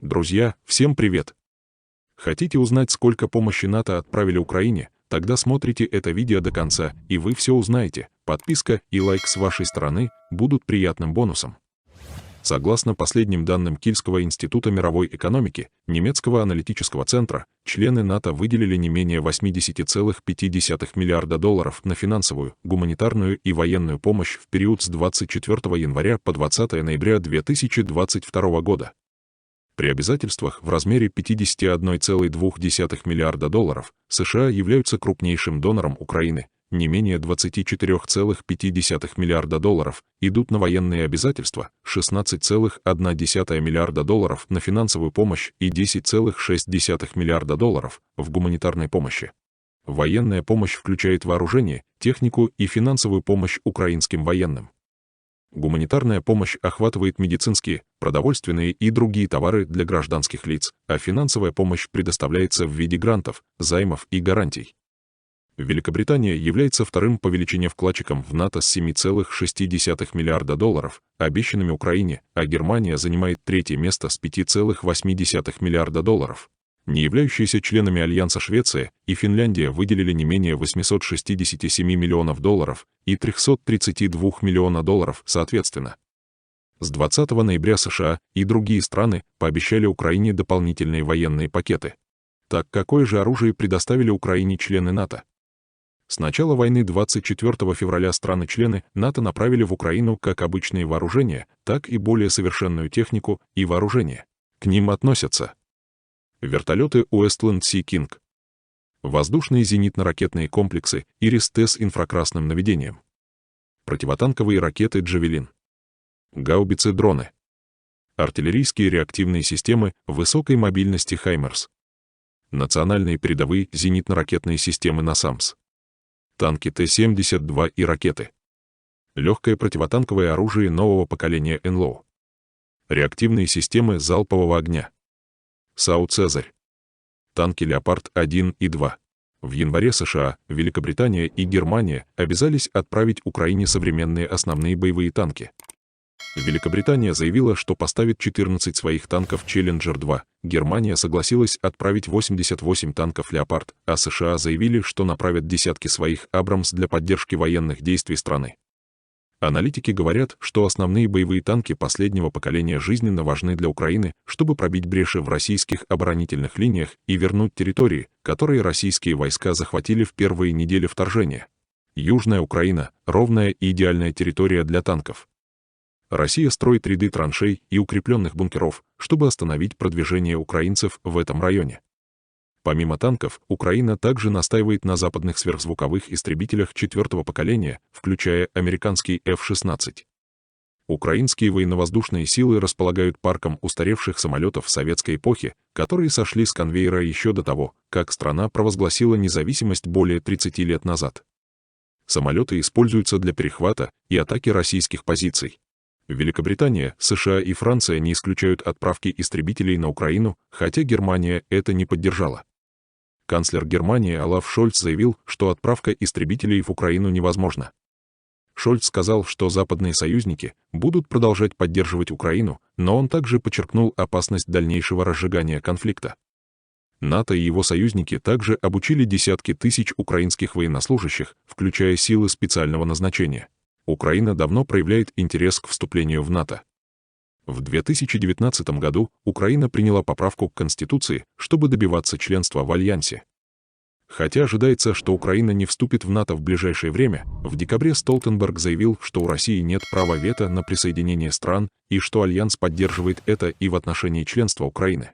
Друзья, всем привет! Хотите узнать, сколько помощи НАТО отправили Украине? Тогда смотрите это видео до конца, и вы все узнаете. Подписка и лайк с вашей стороны будут приятным бонусом. Согласно последним данным Кильского института мировой экономики, немецкого аналитического центра, члены НАТО выделили не менее 80,5 миллиарда долларов на финансовую, гуманитарную и военную помощь в период с 24 января по 20 ноября 2022 года. При обязательствах в размере 51,2 миллиарда долларов США являются крупнейшим донором Украины. Не менее 24,5 миллиарда долларов идут на военные обязательства, 16,1 миллиарда долларов на финансовую помощь и 10,6 миллиарда долларов в гуманитарной помощи. Военная помощь включает вооружение, технику и финансовую помощь украинским военным. Гуманитарная помощь охватывает медицинские, продовольственные и другие товары для гражданских лиц, а финансовая помощь предоставляется в виде грантов, займов и гарантий. Великобритания является вторым по величине вкладчиком в НАТО с 7,6 миллиарда долларов, обещанными Украине, а Германия занимает третье место с 5,8 миллиарда долларов. Не являющиеся членами Альянса Швеция и Финляндия выделили не менее 867 миллионов долларов и 332 миллиона долларов соответственно. С 20 ноября США и другие страны пообещали Украине дополнительные военные пакеты. Так какое же оружие предоставили Украине члены НАТО? С начала войны 24 февраля страны-члены НАТО направили в Украину как обычные вооружения, так и более совершенную технику и вооружение. К ним относятся вертолеты Westland Sea King, воздушные зенитно-ракетные комплексы Iris-T с инфракрасным наведением, противотанковые ракеты Джавелин, гаубицы-дроны, артиллерийские реактивные системы высокой мобильности Хаймерс, национальные передовые зенитно-ракетные системы НАСАМС, танки Т-72 и ракеты, легкое противотанковое оружие нового поколения НЛО, реактивные системы залпового огня, САУ «Цезарь», танки «Леопард-1» и «2». В январе США, Великобритания и Германия обязались отправить Украине современные основные боевые танки. Великобритания заявила, что поставит 14 своих танков «Челленджер-2», Германия согласилась отправить 88 танков «Леопард», а США заявили, что направят десятки своих «Абрамс» для поддержки военных действий страны. Аналитики говорят, что основные боевые танки последнего поколения жизненно важны для Украины, чтобы пробить бреши в российских оборонительных линиях и вернуть территории, которые российские войска захватили в первые недели вторжения. Южная Украина — ровная и идеальная территория для танков. Россия строит ряды траншей и укрепленных бункеров, чтобы остановить продвижение украинцев в этом районе. Помимо танков, Украина также настаивает на западных сверхзвуковых истребителях четвертого поколения, включая американский F-16. Украинские военно-воздушные силы располагают парком устаревших самолетов советской эпохи, которые сошли с конвейера еще до того, как страна провозгласила независимость более 30 лет назад. Самолеты используются для перехвата и атаки российских позиций. Великобритания, США и Франция не исключают отправки истребителей на Украину, хотя Германия это не поддержала. Канцлер Германии Олаф Шольц заявил, что отправка истребителей в Украину невозможна. Шольц сказал, что западные союзники будут продолжать поддерживать Украину, но он также подчеркнул опасность дальнейшего разжигания конфликта. НАТО и его союзники также обучили десятки тысяч украинских военнослужащих, включая силы специального назначения. Украина давно проявляет интерес к вступлению в НАТО. В 2019 году Украина приняла поправку к Конституции, чтобы добиваться членства в Альянсе. Хотя ожидается, что Украина не вступит в НАТО в ближайшее время, в декабре Столтенберг заявил, что у России нет права вето на присоединение стран и что Альянс поддерживает это и в отношении членства Украины.